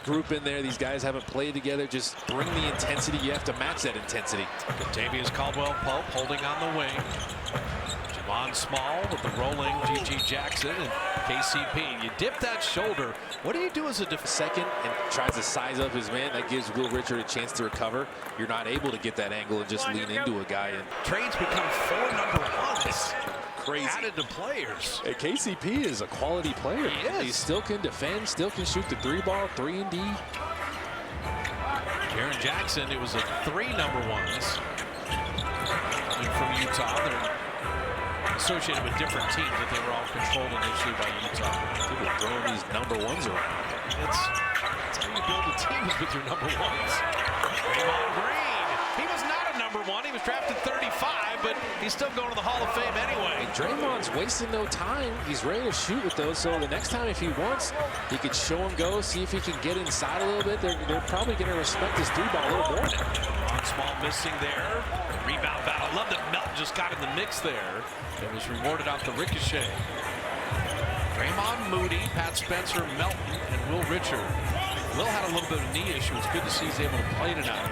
Group in there. These guys haven't played together. Just bring the intensity. You have to match that intensity. Davius Caldwell-Pope holding on the wing. Javon Small with the rolling G.G. Jackson and KCP. You dip that shoulder. What do you do as a second and tries to size up his man? That gives Will Richard a chance to recover. You're not able to get that angle and just lean into a guy. And trades become 4 number ones. Crazy. Added to players. Hey, KCP is a quality player. He is. He still can defend, still can shoot the 3-ball, 3-and-D. Jaren Jackson, it was a 3 number ones. Coming from Utah. They're associated with different teams, but they were all controlled initially by Utah. People throwing these number ones around. That's how you build a team, is with your number ones. Draymond Green. He was not a number 1. He was drafted 35, but he's still going to the Hall of Fame anyway. And Draymond's wasting no time. He's ready to shoot with those. So the next time, if he wants, he could show him go, see if he can get inside a little bit. They're probably going to respect his 3-ball a little more now. On Small missing there. Rebound battle. I love that Melton just got in the mix there. It was rewarded off the ricochet. Draymond, Moody, Pat Spencer, Melton, and Will Richard. Will had a little bit of a knee issue. It's good to see he's able to play tonight.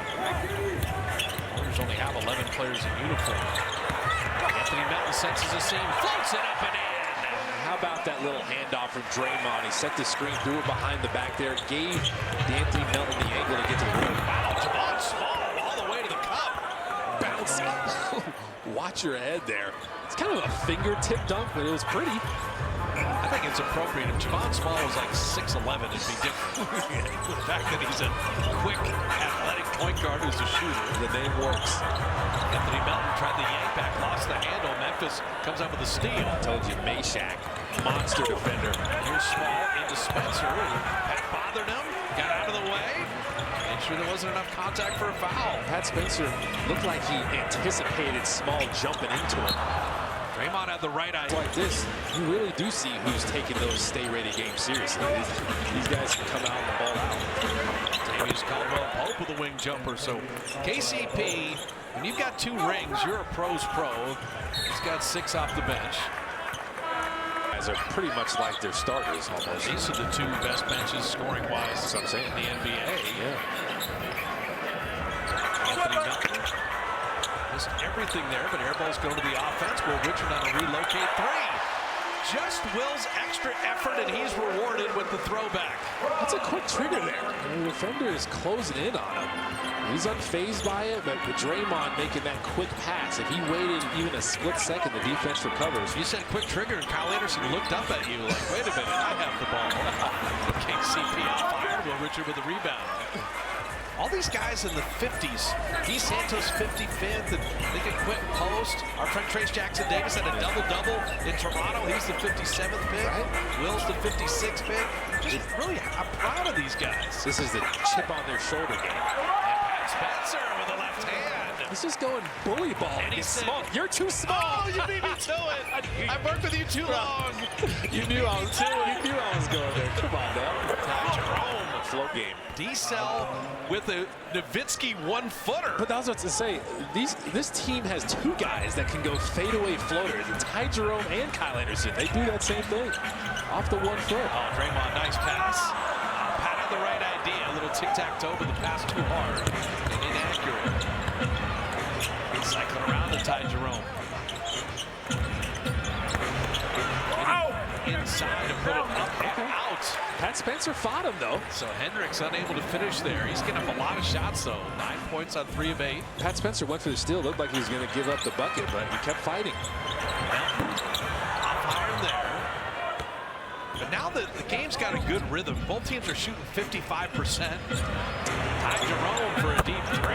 Warriors only have 11 players in uniform. Anthony Melton senses a seam, floats it up and in. How about that little handoff from Draymond? He set the screen, threw it behind the back there, gave Anthony Melton the angle to get to the rim. Wow, Javon Small all the way to the cup. Bouncing. Watch your head there. It's kind of a fingertip dunk, but it was pretty. I think it's appropriate. If Javon Small was like 6'11", it'd be different. The fact that he's a quick, athletic point guard who's a shooter. The name works. Anthony Melton tried the yank back, lost the handle. Memphis comes up with a steal. I told you, Meshack, monster defender. Here's Small into Spencer. Pat bothered him, got out of the way. Made sure there wasn't enough contact for a foul. Pat Spencer looked like he anticipated Small jumping into him. Draymond had the right idea. Like this, you really do see who's taking those stay-ready games seriously. These guys can come out and ball out. Davius Caldwell-Pope with a wing jumper. So KCP, when you've got 2 rings, you're a pro's pro. He's got 6 off the bench. Guys are pretty much like their starters almost. These are the 2 best benches scoring-wise. That's what I'm saying. In the NBA. Yeah. Anthony Melton. Missed everything there, but air balls go to the offense. Will Richard on a relocate 3. Just Will's extra effort, and he's rewarded with the throwback. That's a quick trigger there. And the defender is closing in on him. He's unfazed by it, but Draymond making that quick pass. If he waited even a split second, the defense recovers. You said quick trigger, and Kyle Anderson looked up at you like, wait a minute, I have the ball. KCP on fire. Will Richard with the rebound. All these guys in the 50s, D. Santos 55th, and they can quit and post. Our friend Trace Jackson Davis had a double-double in Toronto. He's the 57th pick. Right. Will's the 56th pick. Just really, I'm proud of these guys. This is the chip on their shoulder game. And Pat Spencer with the left hand. He's just going bully ball. And he said, small. You're too small. Oh, you beat me to it. I've worked with you too long. You knew I was going there. Come on now. Ty Jerome. Flow game. D-Cell with a Nowitzki 1-footer. But that's what to say. This team has 2 guys that can go fadeaway floaters. Ty Jerome and Kyle Anderson. They do that same thing. Off the 1 foot. Oh, Draymond, nice pass. Pat had the right idea. A little tic-tac-toe, but the pass too hard and inaccurate. Cycling around to Ty Jerome. Inside to put it up and out. Pat Spencer fought him, though. So Hendricks unable to finish there. He's getting up a lot of shots, though. 9 points on 3 of 8. Pat Spencer went for the steal. Looked like he was going to give up the bucket, but he kept fighting. Off iron there. But now that the game's got a good rhythm, both teams are shooting 55%. Ty Jerome for a deep 3.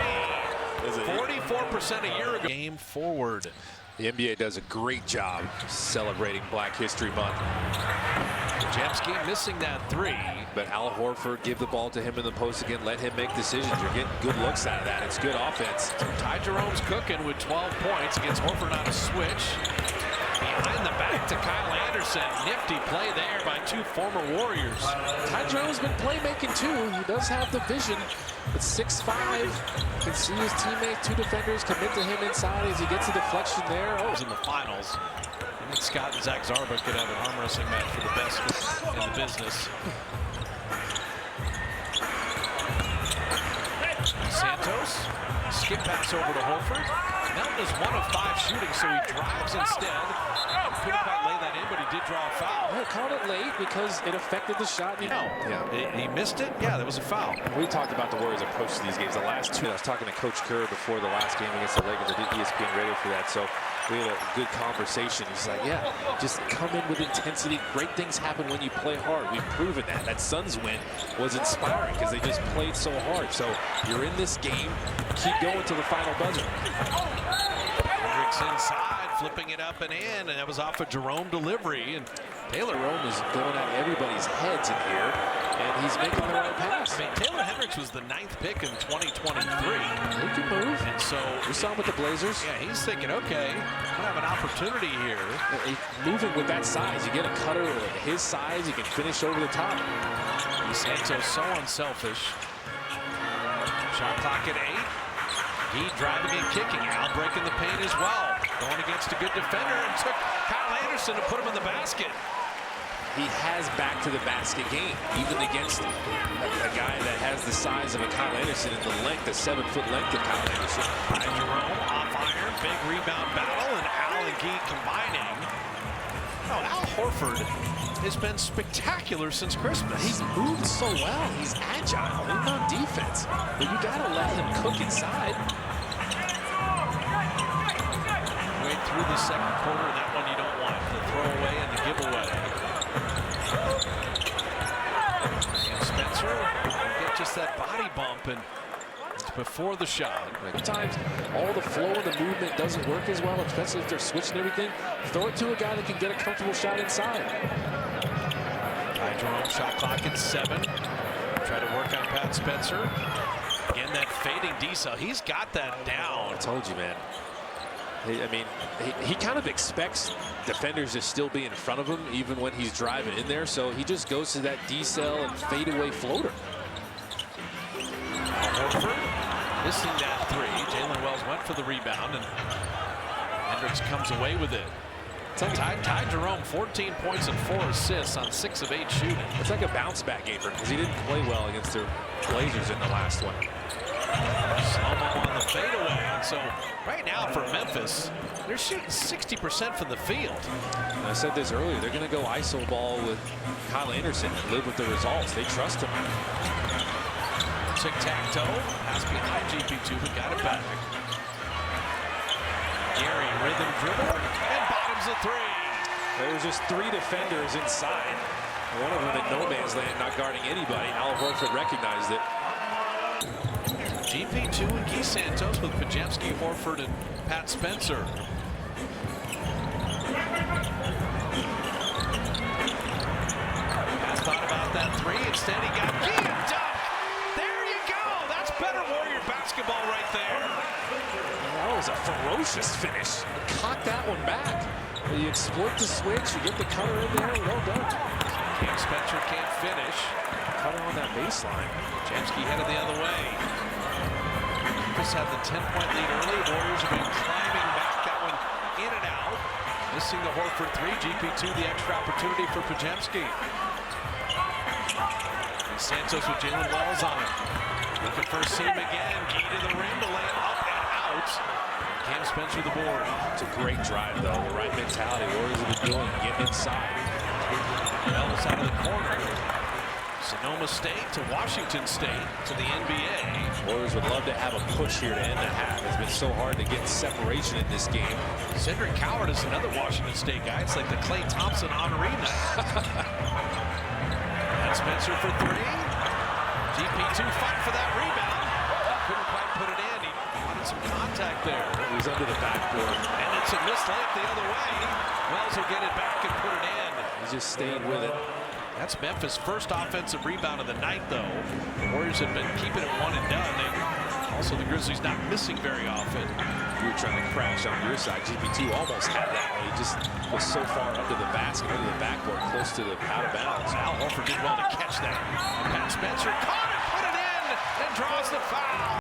44% a year ago. Game forward. The NBA does a great job celebrating Black History Month. Jamski missing that 3. But Al Horford, give the ball to him in the post again. Let him make decisions. You're getting good looks out of that. It's good offense. Ty Jerome's cooking with 12 points against Horford on a switch. Behind the back to Kyle Anderson. Nifty play there by 2 former Warriors. Ty Jerome's been playmaking too. He does have the vision. It's 6'5". Can see his teammates, 2 defenders commit to him inside as he gets a deflection there. Oh, in the finals. I think Scott and Zach Zarba could have an arm wrestling match for the best in the business. skip pass over to Horford. Melton is 1 of 5 shooting, so he drives instead. Couldn't quite lay that in, but he did draw a foul. Well, called it late because it affected the shot. No, he missed it. Yeah, that was a foul. We talked about the Warriors' approach to these games. The last two, I was talking to Coach Kerr before the last game against the Lakers. I did ESPN radio for that, so we had a good conversation. He's like, yeah, just come in with intensity. Great things happen when you play hard. We've proven that. That Suns win was inspiring because they just played so hard. So you're in this game. Keep going to the final buzzer. Hendricks inside, flipping it up and in, and that was off a Jerome delivery. And Taylor Rome is going at everybody's heads in here, and he's making the right pass. I mean, Taylor Hendricks was the 9th pick in 2023. He can move. And so we saw him with the Blazers. Yeah, he's thinking, okay, I have an opportunity here. Moving with that size, you get a cutter his size, you can finish over the top. Santos so unselfish. Shot clock at 8. He driving and kicking. Al breaking the paint as well. Going against a good defender and took Kyle Anderson to put him in the basket. He has back to the basket game, even against a guy that has the size of a Kyle Anderson and the length, the 7-foot length of Kyle Anderson. Jerome off iron, big rebound battle, and Al and Gee combining. Oh, Al Horford has been spectacular since Christmas. He's moved so well. He's agile, even on defense. But you got to let him cook inside. Way through the second quarter, that one you don't want. The throwaway and the giveaway. And Spencer get just that body bump, and it's before the shot. Sometimes all the flow and the movement doesn't work as well, especially if they're switching everything. Throw it to a guy that can get a comfortable shot inside. Jerome, shot clock at 7. Try to work on Pat Spencer. Again, that fading D-cell. He's got that down. I told you, man. He kind of expects defenders to still be in front of him even when he's driving in there. So he just goes to that D-cell and fadeaway floater. Horford missing that 3. Jalen Wells went for the rebound, and Hendricks comes away with it. Ty Jerome, 14 points and 4 assists on 6 of 8 shooting. It's like a bounce back game for him because he didn't play well against the Blazers in the last one. Slow-mo on the fadeaway. And so right now for Memphis, they're shooting 60% from the field. And I said this earlier, they're going to go ISO ball with Kyle Anderson and live with the results. They trust him. Tic-tac-toe, pass behind GP2, but got it back. Gary, rhythm dribble, and bottoms the 3. There was just 3 defenders inside. One of them in no man's land, not guarding anybody. Al Horford recognized it. GP2 and Gee Santos with Pajemski, Horford, and Pat Spencer. Pat thought about that 3. Instead, he got Gee and dunk. There you go. That's better Warrior basketball right there. That was a ferocious finish. Cock that one back. You exploit the switch, you get the cutter in there, well done. Cam Spencer can't finish. Cutter on that baseline. Pajemski headed the other way. Memphis had the 10-point lead early. Warriors have been climbing back. That one in and out. Missing the Horford 3. GP2 the extra opportunity for Pajemski. And Santos with Jalen Wells on it. Looking for a seam again. Gee to the rim to lay it up and out. Cam Spencer the board. It's a great drive, though. The right mentality. Warriors have been doing, getting inside. Ellis out of the corner. Sonoma State to Washington State to the NBA. Warriors would love to have a push here to end the half. It's been so hard to get separation in this game. Cedric Coward is another Washington State guy. It's like the Klay Thompson honoree night. And Spencer for 3. GP2 fight for that rebound. Couldn't quite put it in. He wanted some contact there. He's under the backboard. And it's a missed layup the other way. Wells will get it back and put it in. He's just staying with it. That's Memphis' first offensive rebound of the night, though. The Warriors have been keeping it one and done. Also, the Grizzlies not missing very often. You were trying to crash on your side. GP2 almost had that one. He just was so far under the basket, under the backboard, close to the out of bounds. Al Horford did well to catch that. Pat Spencer caught it, put it in, and draws the foul.